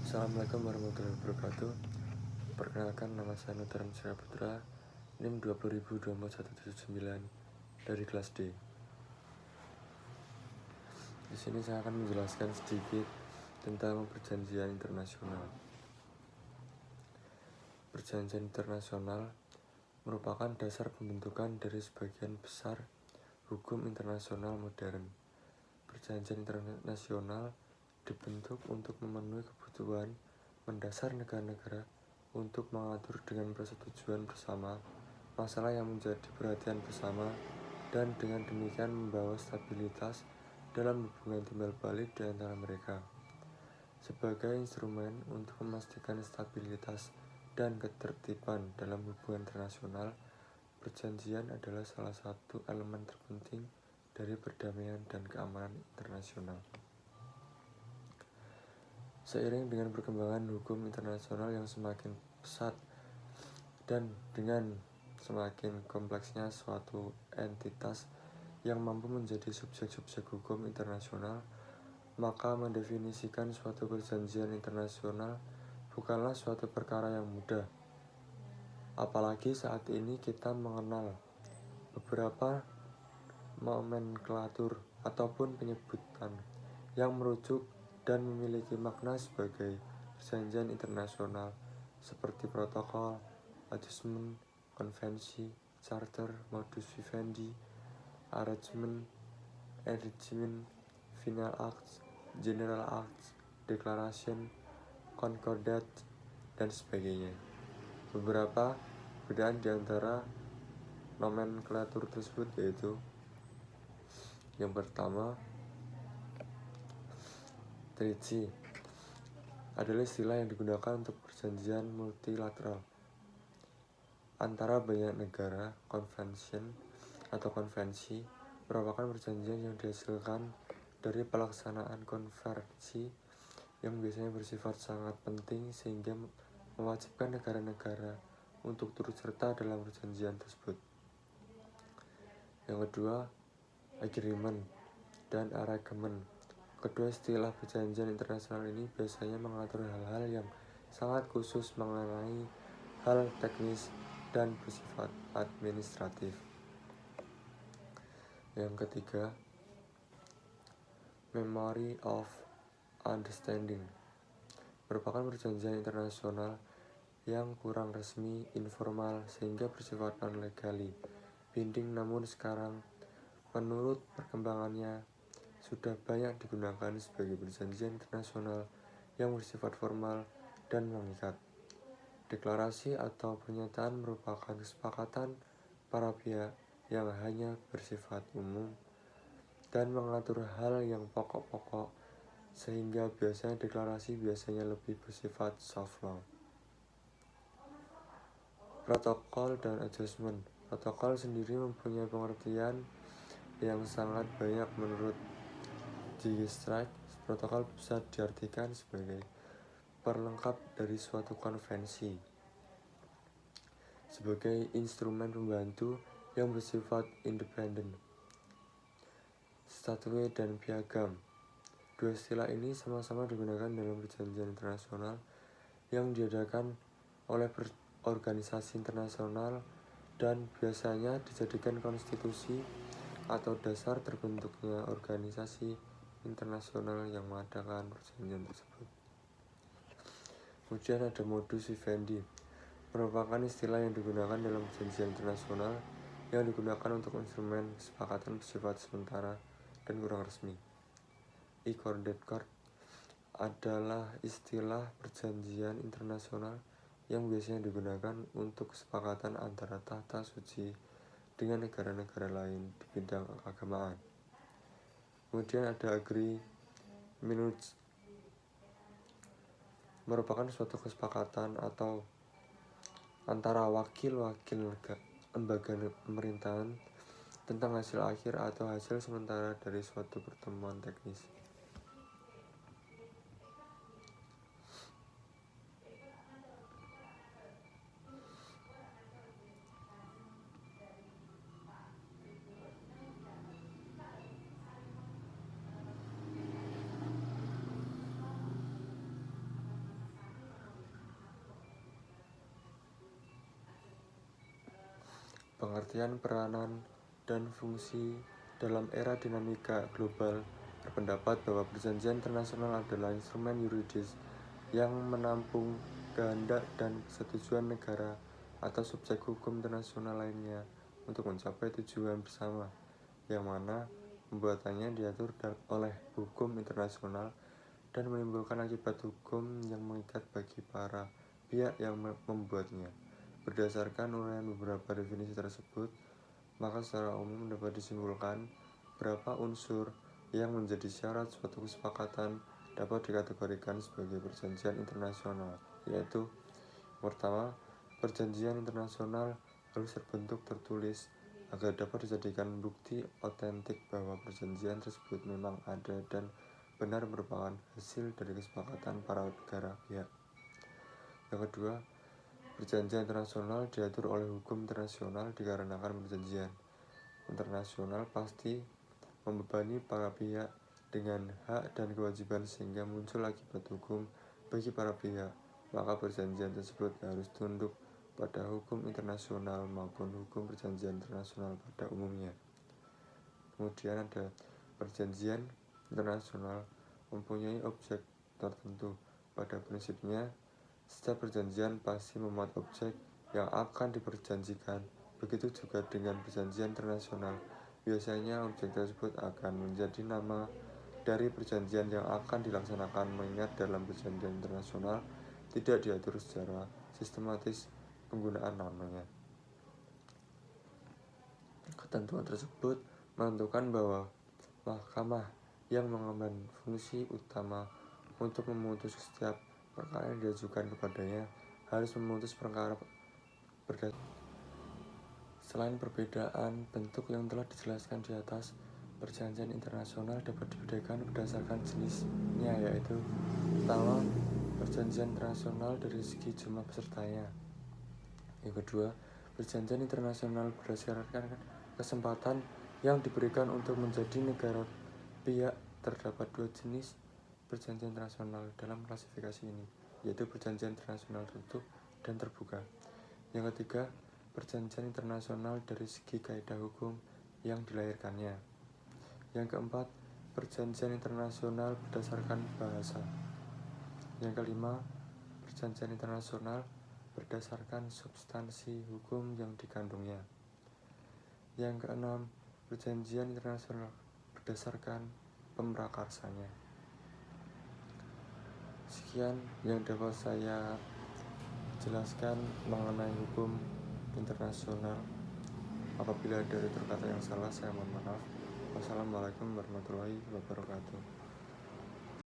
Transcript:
Assalamualaikum warahmatullahi wabarakatuh. Perkenalkan, nama saya Nutaran Putra, NIM 20.24179 dari kelas D. Di sini saya akan menjelaskan sedikit tentang perjanjian internasional. Perjanjian internasional merupakan dasar pembentukan dari sebagian besar hukum internasional modern. Perjanjian internasional dibentuk untuk memenuhi kebutuhan mendasar negara-negara untuk mengatur dengan persetujuan bersama masalah yang menjadi perhatian bersama, dan dengan demikian membawa stabilitas dalam hubungan timbal balik di antara mereka. Sebagai instrumen untuk memastikan stabilitas dan ketertiban dalam hubungan internasional, perjanjian adalah salah satu elemen terpenting dari perdamaian dan keamanan internasional. Seiring dengan perkembangan hukum internasional yang semakin pesat dan dengan semakin kompleksnya suatu entitas yang mampu menjadi subjek-subjek hukum internasional, maka mendefinisikan suatu perjanjian internasional bukanlah suatu perkara yang mudah. Apalagi saat ini kita mengenal beberapa nomenklatur ataupun penyebutan yang merujuk dan memiliki makna sebagai perjanjian internasional seperti protokol, adjustment, konvensi, charter, modus vivendi, arrangement, engagement, final acts, general acts, declaration, concordat, dan sebagainya. Beberapa perbedaan di antara nomenklatur tersebut yaitu: yang pertama, treaty adalah istilah yang digunakan untuk perjanjian multilateral antara banyak negara. Convention atau konvensi merupakan perjanjian yang dihasilkan dari pelaksanaan konferensi yang biasanya bersifat sangat penting sehingga mewajibkan negara-negara untuk turut serta dalam perjanjian tersebut. Yang kedua, agreement dan arrangement. Kedua istilah perjanjian internasional ini biasanya mengatur hal-hal yang sangat khusus mengenai hal teknis dan bersifat administratif. Yang ketiga, Memory of Understanding merupakan perjanjian internasional yang kurang resmi, informal, sehingga bersifat non-legally binding, namun sekarang menurut perkembangannya sudah banyak digunakan sebagai perjanjian internasional yang bersifat formal dan mengikat. Deklarasi atau pernyataan merupakan kesepakatan para pihak yang hanya bersifat umum dan mengatur hal yang pokok-pokok, sehingga biasanya deklarasi biasanya lebih bersifat soft law. Protokol dan adjustment. Protokol sendiri mempunyai pengertian yang sangat banyak menurut Dijkstraat. Protokol bisa diartikan sebagai perlengkap dari suatu konvensi, sebagai instrumen pembantu yang bersifat independen, statute dan piagam. Dua istilah ini sama-sama digunakan dalam perjanjian internasional yang diadakan oleh organisasi internasional dan biasanya dijadikan konstitusi atau dasar terbentuknya organisasi internasional yang mengadakan perjanjian tersebut. Kemudian ada modus vivendi, merupakan istilah yang digunakan dalam perjanjian internasional yang digunakan untuk instrumen kesepakatan bersifat sementara dan kurang resmi. Concordat adalah istilah perjanjian internasional yang biasanya digunakan untuk kesepakatan antara tahta suci dengan negara-negara lain di bidang keagamaan. Kemudian ada agreement, merupakan suatu kesepakatan atau antara wakil-wakil lembaga pemerintahan tentang hasil akhir atau hasil sementara dari suatu pertemuan teknis. pengertian peranan dan fungsi dalam era dinamika global, berpendapat bahwa perjanjian internasional adalah instrumen yuridis yang menampung kehendak dan kesetujuan negara atau subjek hukum internasional lainnya untuk mencapai tujuan bersama, yang mana pembuatannya diatur oleh hukum internasional dan menimbulkan akibat hukum yang mengikat bagi para pihak yang membuatnya. Berdasarkan uraian beberapa definisi tersebut, maka secara umum dapat disimpulkan berapa unsur yang menjadi syarat suatu kesepakatan dapat dikategorikan sebagai perjanjian internasional, yaitu pertama, perjanjian internasional harus berbentuk tertulis agar dapat dijadikan bukti otentik bahwa perjanjian tersebut memang ada dan benar merupakan hasil dari kesepakatan para negara pihak. Yang kedua, perjanjian internasional diatur oleh hukum internasional dikarenakan perjanjian internasional pasti membebani para pihak dengan hak dan kewajiban sehingga muncul akibat hukum bagi para pihak, maka perjanjian tersebut harus tunduk pada hukum internasional maupun hukum perjanjian internasional pada umumnya. Kemudian ada perjanjian internasional mempunyai objek tertentu. Pada prinsipnya, setiap perjanjian pasti memuat objek yang akan diperjanjikan. Begitu juga dengan perjanjian internasional. Biasanya objek tersebut akan menjadi nama dari perjanjian yang akan dilaksanakan, mengingat dalam perjanjian internasional tidak diatur secara sistematis penggunaan namanya. Ketentuan tersebut menentukan bahwa mahkamah yang mengemban fungsi utama untuk memutus setiap perkara yang diajukan kepadanya harus memutus perkara berdasarkan. Selain perbedaan bentuk yang telah dijelaskan di atas, perjanjian internasional dapat dibedakan berdasarkan jenisnya, yaitu pertama, perjanjian internasional dari segi jumlah pesertanya. Yang kedua, perjanjian internasional berdasarkan kesempatan yang diberikan untuk menjadi negara pihak. Terdapat dua jenis perjanjian internasional dalam klasifikasi ini, yaitu perjanjian internasional tertutup dan terbuka. Yang ketiga, perjanjian internasional dari segi kaidah hukum yang dilahirkannya. Yang keempat, perjanjian internasional berdasarkan bahasa. Yang kelima, perjanjian internasional berdasarkan substansi hukum yang dikandungnya. Yang keenam, perjanjian internasional berdasarkan pemrakarsanya. Sekian yang dapat saya jelaskan mengenai hukum internasional. Apabila ada tutur kata yang salah, saya mohon maaf. Wassalamualaikum warahmatullahi wabarakatuh.